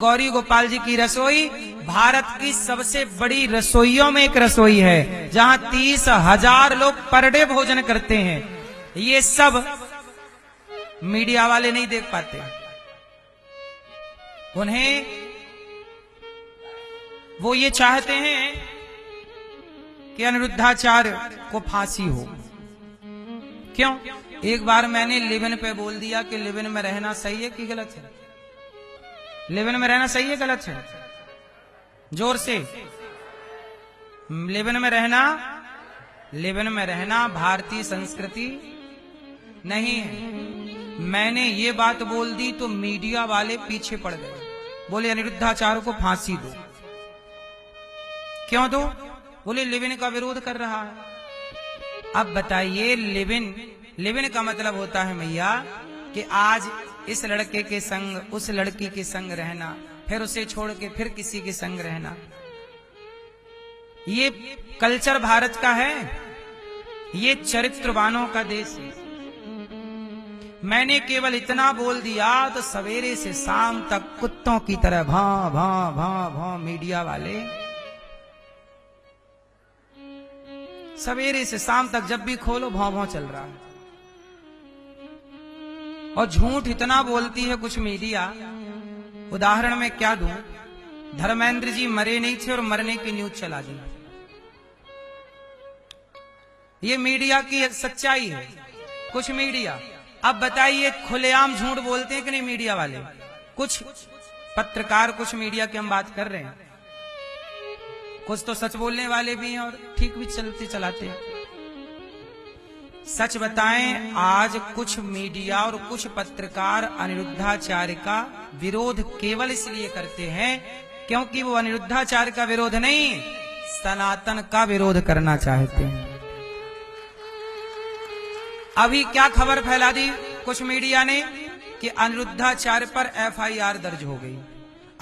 गौरी गोपाल जी की रसोई भारत की सबसे बड़ी रसोइयों में एक रसोई है, जहां 30,000 लोग पर डे भोजन करते हैं। ये सब मीडिया वाले नहीं देख पाते। उन्हें वो ये चाहते हैं कि अनिरुद्धाचार्य को फांसी हो। क्यों? एक बार मैंने लिव इन पे बोल दिया कि लिव इन में रहना सही है कि गलत है। लिव इन में रहना सही है गलत है? जोर से। लिव इन में रहना भारतीय संस्कृति नहीं है। मैंने ये बात बोल दी तो मीडिया वाले पीछे पड़ गए, बोले अनिरुद्धाचार्य को फांसी दो। क्यों दो? बोले लिव इन का विरोध कर रहा है। अब बताइए, लिव इन का मतलब होता है मैया कि आज इस लड़के के संग उस लड़की के संग रहना, फिर उसे छोड़ के फिर किसी के संग रहना। ये कल्चर भारत का है, ये चरित्रवानों का देश है। मैंने केवल इतना बोल दिया तो सवेरे से शाम तक कुत्तों की तरह भां भां भां भां मीडिया वाले सवेरे से शाम तक जब भी खोलो भां भां चल रहा है। और झूठ इतना बोलती है कुछ मीडिया। उदाहरण में क्या दूं? धर्मेंद्र जी मरे नहीं थे और मरने की न्यूज चला दी। ये मीडिया की सच्चाई है, कुछ मीडिया। अब बताइए, खुलेआम झूठ बोलते हैं कि नहीं मीडिया वाले? कुछ पत्रकार, कुछ मीडिया की हम बात कर रहे हैं। कुछ तो सच बोलने वाले भी हैं और ठीक भी चलाते हैं। सच बताएं, आज कुछ मीडिया और कुछ पत्रकार अनिरुद्धाचार्य का विरोध केवल इसलिए करते हैं क्योंकि वो अनिरुद्धाचार्य का विरोध नहीं, सनातन का विरोध करना चाहते हैं। अभी क्या खबर फैला दी कुछ मीडिया ने कि अनिरुद्धाचार्य पर FIR दर्ज हो गई।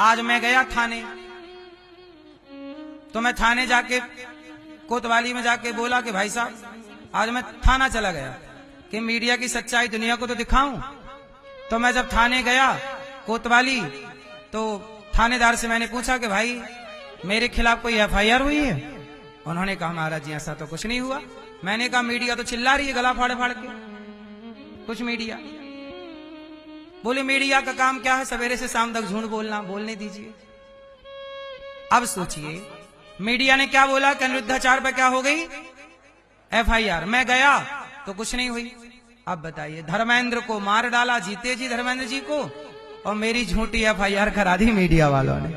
आज मैं गया थाने, तो मैं थाने जाके कोतवाली में जाके बोला कि भाई साहब, आज मैं थाना चला गया कि मीडिया की सच्चाई दुनिया को तो दिखाऊं। तो मैं जब थाने गया कोतवाली, तो थानेदार से मैंने पूछा कि भाई मेरे खिलाफ कोई FIR हुई है? उन्होंने कहा महाराज जी ऐसा तो कुछ नहीं हुआ। मैंने कहा मीडिया तो चिल्ला रही है गला फाड़ फाड़ के। कुछ मीडिया बोले मीडिया का काम क्या है, सवेरे से शाम तक झूठ बोलना, बोलने दीजिए। अब सोचिए, मीडिया ने क्या बोला कि अनिरुद्धाचार्य पर क्या हो गई FIR। मैं गया तो कुछ नहीं हुई। अब बताइए, धर्मेंद्र को मार डाला, जीते जी धर्मेंद्र जी को, और मेरी झूठी FIR करा दी मीडिया वालों ने।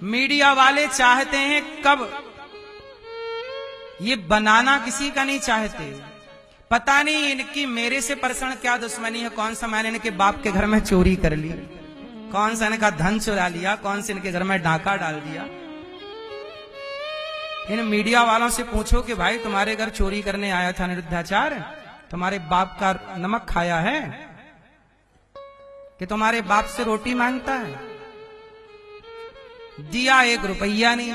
मीडिया वाले चाहते हैं कब, ये बनाना किसी का नहीं चाहते। पता नहीं इनकी मेरे से पर्सनल क्या दुश्मनी है। कौन सा मैंने इनके बाप के घर में चोरी कर ली, कौन सा इनका धन चुरा लिया, कौन से इनके घर में डाका डाल दिया। इन मीडिया वालों से पूछो कि भाई तुम्हारे घर चोरी करने आया था अनिरुद्धाचार्य, तुम्हारे बाप का नमक खाया है कि तुम्हारे बाप से रोटी मांगता है? दिया 1 रुपया नहीं।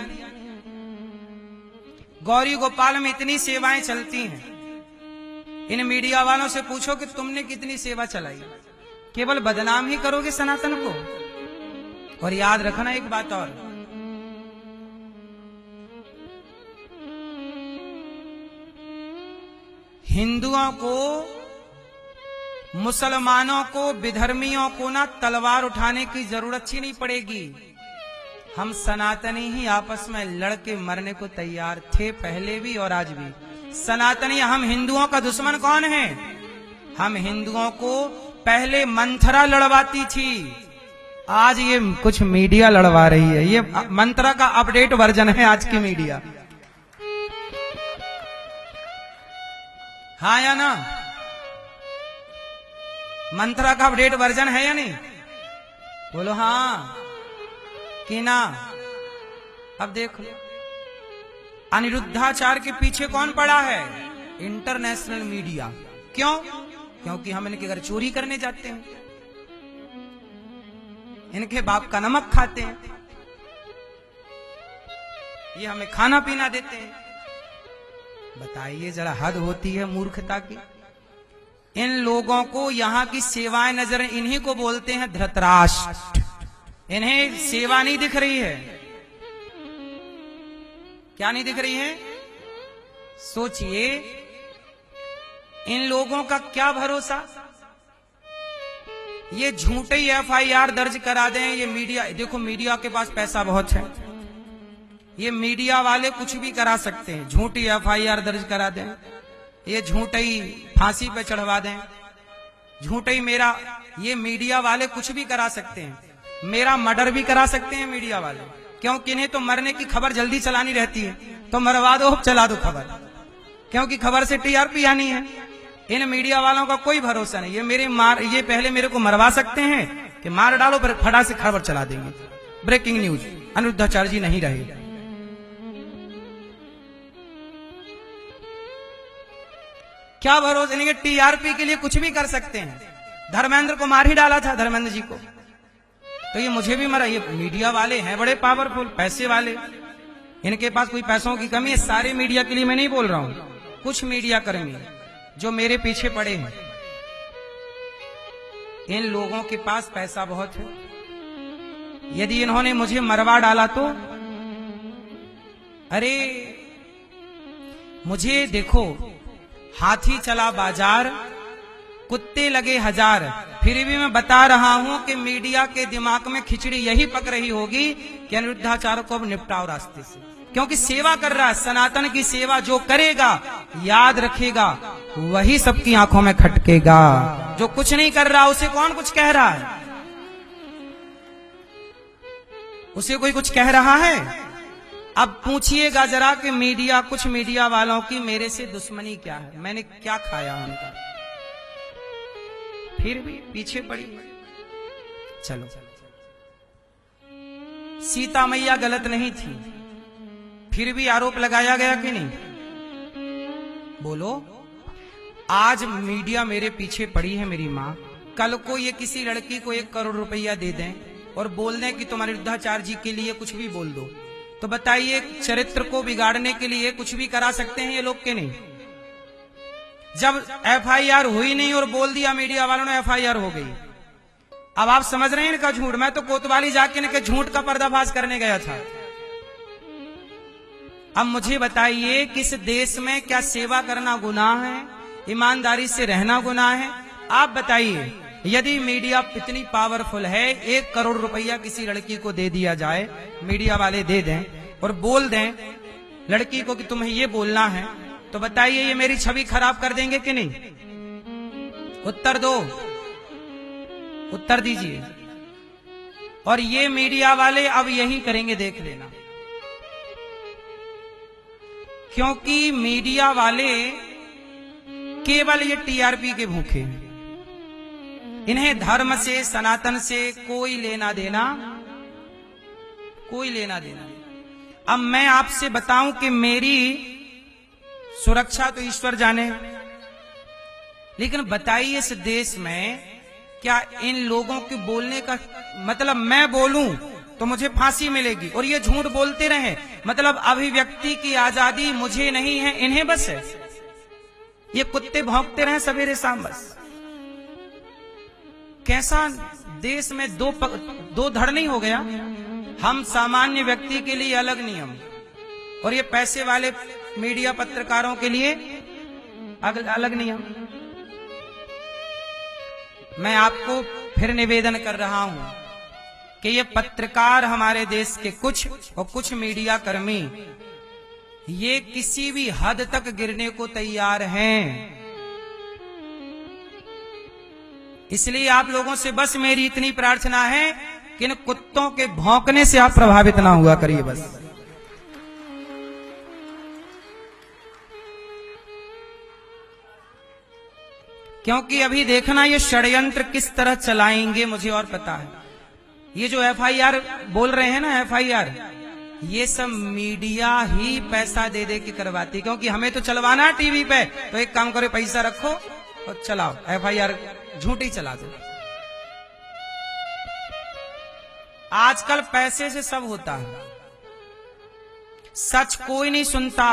गौरी गोपाल में इतनी सेवाएं चलती हैं, इन मीडिया वालों से पूछो कि तुमने कितनी सेवा चलाई। केवल बदनाम ही करोगे सनातन को। और याद रखना एक बात और, हिंदुओं को, मुसलमानों को, विधर्मियों को ना तलवार उठाने की जरूरत ही नहीं पड़ेगी। हम सनातनी ही आपस में लड़के मरने को तैयार थे, पहले भी और आज भी। सनातनी, हम हिंदुओं का दुश्मन कौन है? हम हिंदुओं को पहले मंथरा लड़वाती थी, आज ये कुछ मीडिया लड़वा रही है। ये मंत्रा का अपडेट वर्जन है आज की मीडिया। हाँ या ना? मंत्रा का अपडेट वर्जन है या नहीं? बोलो हाँ कि ना। अब देखो, अनिरुद्धाचार्य के पीछे कौन पड़ा है? International media. क्यों? क्योंकि हम इनके घर चोरी करने जाते हैं, इनके बाप का नमक खाते हैं, ये हमें खाना पीना देते हैं। बताइए, जरा हद होती है मूर्खता की। इन लोगों को यहाँ की सेवाएं नजर, इन्हीं को बोलते हैं धृतराष्ट्र। इन्हें सेवा नहीं दिख रही है। क्या नहीं दिख रही है? सोचिए, इन लोगों का क्या भरोसा। ये झूठे ही FIR दर्ज करा दें। ये मीडिया, देखो मीडिया के पास पैसा बहुत है, ये मीडिया वाले कुछ भी करा सकते हैं। झूठी FIR दर्ज करा दें, ये झूठे ही फांसी पे चढ़वा दें, झूठे ही मेरा, ये मीडिया वाले कुछ भी करा सकते हैं। मेरा मर्डर भी करा सकते हैं मीडिया वाले, क्योंकि इन्हें तो मरने की खबर जल्दी चलानी रहती है, तो मरवा दो, चला दो खबर, क्योंकि खबर से TRP आनी है। इन मीडिया वालों का कोई भरोसा नहीं। ये पहले मेरे को मरवा सकते हैं कि मार डालो, फिर फटा से खबर चला देंगे। ब्रेकिंग न्यूज, अनिरुद्धाचार्य जी नहीं रहे। क्या भरोसा नहीं? TRP के लिए कुछ भी कर सकते हैं। धर्मेंद्र को मार ही डाला था, धर्मेंद्र जी को, तो ये मुझे भी मरा। ये मीडिया वाले हैं बड़े पावरफुल, पैसे वाले, इनके पास कोई पैसों की कमी है। सारे मीडिया के लिए मैं नहीं बोल रहा हूं, कुछ मीडिया कर्मी जो मेरे पीछे पड़े हैं, इन लोगों के पास पैसा बहुत है। यदि इन्होंने मुझे मरवा डाला तो, अरे मुझे देखो, हाथी चला बाजार, कुत्ते लगे हजार, फिर भी मैं बता रहा हूं कि मीडिया के दिमाग में खिचड़ी यही पक रही होगी कि अनिरुद्धाचार्य को अब निपटाओ रास्ते से, क्योंकि सेवा कर रहा है। सनातन की सेवा जो करेगा, याद रखेगा, वही सबकी आंखों में खटकेगा। जो कुछ नहीं कर रहा, उसे कौन कुछ कह रहा है? उसे कोई कुछ कह रहा है? अब पूछिएगा जरा कि मीडिया, कुछ मीडिया वालों की मेरे से दुश्मनी क्या है, मैंने क्या खाया उनका, फिर भी पीछे पड़ी। चलो, सीता मैया गलत नहीं थी, फिर भी आरोप लगाया गया कि नहीं? बोलो। आज मीडिया मेरे पीछे पड़ी है, मेरी माँ। कल को ये किसी लड़की को 1 करोड़ रुपया दे दें और बोल दें कि तुम्हारे अनिरुद्धाचार्य जी के लिए कुछ भी बोल दो, तो बताइए, चरित्र को बिगाड़ने के लिए कुछ भी करा सकते हैं ये लोग के नहीं? जब FIR हुई नहीं और बोल दिया मीडिया वालों ने, FIR हो गई। अब आप समझ रहे हैं इनका झूठ। मैं तो कोतवाली जाके इनके झूठ का पर्दाफाश करने गया था। अब मुझे बताइए, किस देश में क्या सेवा करना गुनाह है, ईमानदारी से रहना गुनाह है? आप बताइए। यदि मीडिया इतनी पावरफुल है, 1 करोड़ रुपया किसी लड़की को दे दिया जाए, मीडिया वाले दे दें और बोल दें लड़की को कि तुम्हें ये बोलना है, तो बताइए ये मेरी छवि खराब कर देंगे कि नहीं? उत्तर दो, उत्तर दीजिए। और ये मीडिया वाले अब यही करेंगे, देख लेना। क्योंकि मीडिया वाले केवल ये TRP के भूखे हैं। इन्हें धर्म से, सनातन से कोई लेना देना, कोई लेना देना नहीं। अब मैं आपसे बताऊं कि मेरी सुरक्षा तो ईश्वर जाने, लेकिन बताइए इस देश में क्या इन लोगों के बोलने का मतलब, मैं बोलूं तो मुझे फांसी मिलेगी और ये झूठ बोलते रहे, मतलब अभिव्यक्ति की आजादी मुझे नहीं है, इन्हें बस है। ये कुत्ते भौंकते रहे सवेरे शाम बस। कैसा देश में दो धड़ नहीं हो गया? हम सामान्य व्यक्ति के लिए अलग नियम और ये पैसे वाले मीडिया पत्रकारों के लिए अलग नियम। मैं आपको फिर निवेदन कर रहा हूं कि ये पत्रकार हमारे देश के कुछ और कुछ मीडिया कर्मी, ये किसी भी हद तक गिरने को तैयार हैं। इसलिए आप लोगों से बस मेरी इतनी प्रार्थना है कि इन कुत्तों के भौंकने से आप प्रभावित ना हुआ करिए बस। क्योंकि अभी देखना ये षड्यंत्र किस तरह चलाएंगे मुझे और पता है। ये जो FIR बोल रहे हैं ना, FIR, ये सब मीडिया ही पैसा दे दे के करवाती, क्योंकि हमें तो चलवाना है टीवी पे, तो एक काम करो, पैसा रखो और चलाओ, FIR झूठी चला दो। आजकल पैसे से सब होता है, सच कोई नहीं सुनता,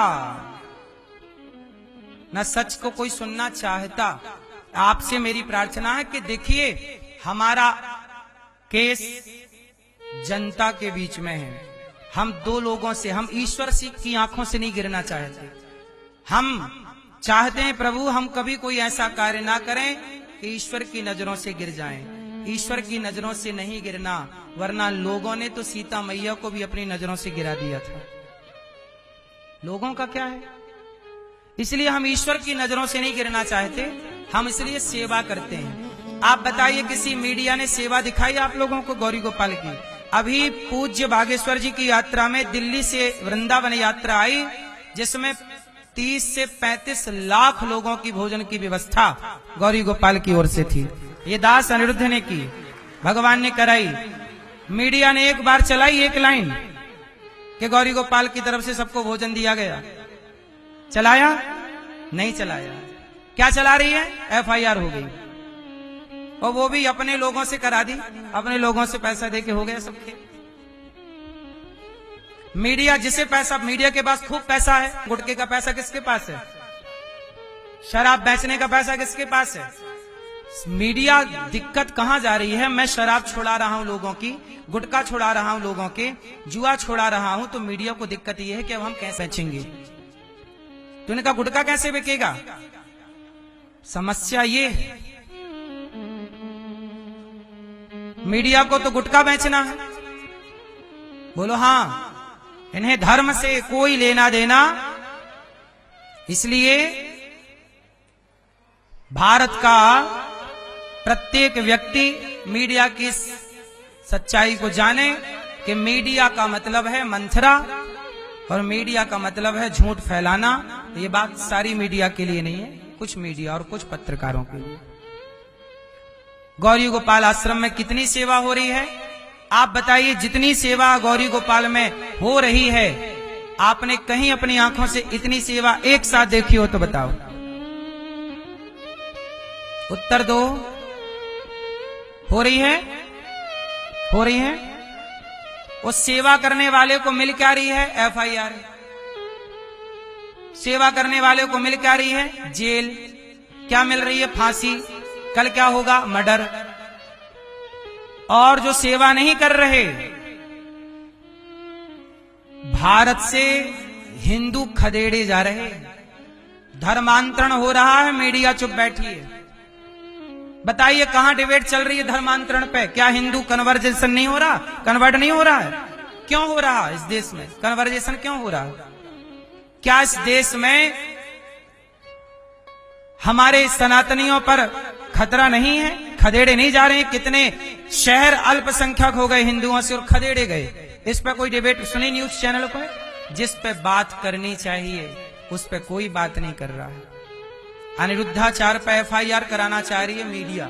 ना सच को कोई सुनना चाहता। आपसे मेरी प्रार्थना है कि देखिए, हमारा केस जनता के बीच में हैं। हम दो लोगों से, हम ईश्वर की आंखों से नहीं गिरना चाहते। हम चाहते हैं प्रभु हम कभी कोई ऐसा कार्य ना करें कि ईश्वर की नजरों से गिर जाएं। ईश्वर की नजरों से नहीं गिरना, वरना लोगों ने तो सीता मैया को भी अपनी नजरों से गिरा दिया था। लोगों का क्या है? इसलिए हम ईश्वर की नजरों से नहीं गिरना चाहते, हम इसलिए सेवा करते हैं। आप बताइए किसी मीडिया ने सेवा दिखाई आप लोगों को गौरी गोपाल की? अभी पूज्य बागेश्वर जी की यात्रा में दिल्ली से वृंदावन यात्रा आई, जिसमें 30 से 35 लाख लोगों की भोजन की व्यवस्था गौरी गोपाल की ओर से थी। ये दास अनिरुद्ध ने की, भगवान ने कराई। मीडिया ने एक बार चलाई एक लाइन कि गौरी गोपाल की तरफ से सबको भोजन दिया गया। चलाया? नहीं चलाया। क्या चला रही है? FIR हो गई, और वो भी अपने लोगों से करा दी, अपने लोगों से पैसा देके हो गया सबके। मीडिया जिसे पैसा, मीडिया के पास खूब पैसा है, गुटखे का पैसा किसके पास है? शराब बेचने का पैसा किसके पास है? मीडिया दिक्कत कहां जा रही है? मैं शराब छुड़ा रहा हूं लोगों की, गुटखा छुड़ा रहा हूं लोगों के, जुआ छुड़ा रहा हूं, तो मीडिया को दिक्कत यह है कि अब हम कैसे बेचेंगे? तूने कहा गुटखा कैसे बिकेगा? समस्या ये है, मीडिया को तो गुटखा बेचना है। बोलो हाँ, इन्हें धर्म से कोई लेना देना। इसलिए भारत का प्रत्येक व्यक्ति मीडिया की सच्चाई को जाने कि मीडिया का मतलब है मंथरा और मीडिया का मतलब है झूठ फैलाना। ये बात सारी मीडिया के लिए नहीं है, कुछ मीडिया और कुछ पत्रकारों के लिए। गौरी गोपाल आश्रम में कितनी सेवा हो रही है? आप बताइए, जितनी सेवा गौरी गोपाल में हो रही है, आपने कहीं अपनी आंखों से इतनी सेवा एक साथ देखी हो तो बताओ? उत्तर दो। हो रही है? हो रही है? उस सेवा करने वाले को मिल क्या रही है? FIR। सेवा करने वाले को मिल क्या रही है? जेल। क्या मिल रही है? फांसी। कल क्या होगा? मर्डर। और जो सेवा नहीं कर रहे, भारत से हिंदू खदेड़े जा रहे, धर्मांतरण हो रहा है, मीडिया चुप बैठी है। बताइए कहां डिबेट चल रही है धर्मांतरण पे? क्या हिंदू कन्वर्जेशन नहीं हो रहा? कन्वर्ट नहीं हो रहा है? क्यों हो रहा है इस देश में कन्वर्जेशन? क्यों हो रहा है? क्या इस देश में हमारे सनातनियों पर खतरा नहीं है? खदेड़े नहीं जा रहे हैं? कितने शहर अल्पसंख्यक हो गए हिंदुओं से और खदेड़े गए। इस पर कोई डिबेट सुनी न्यूज चैनल को? जिस पे बात करनी चाहिए उस पे कोई बात नहीं कर रहा है। अनिरुद्धाचार पे FIR कराना चाह रही है मीडिया।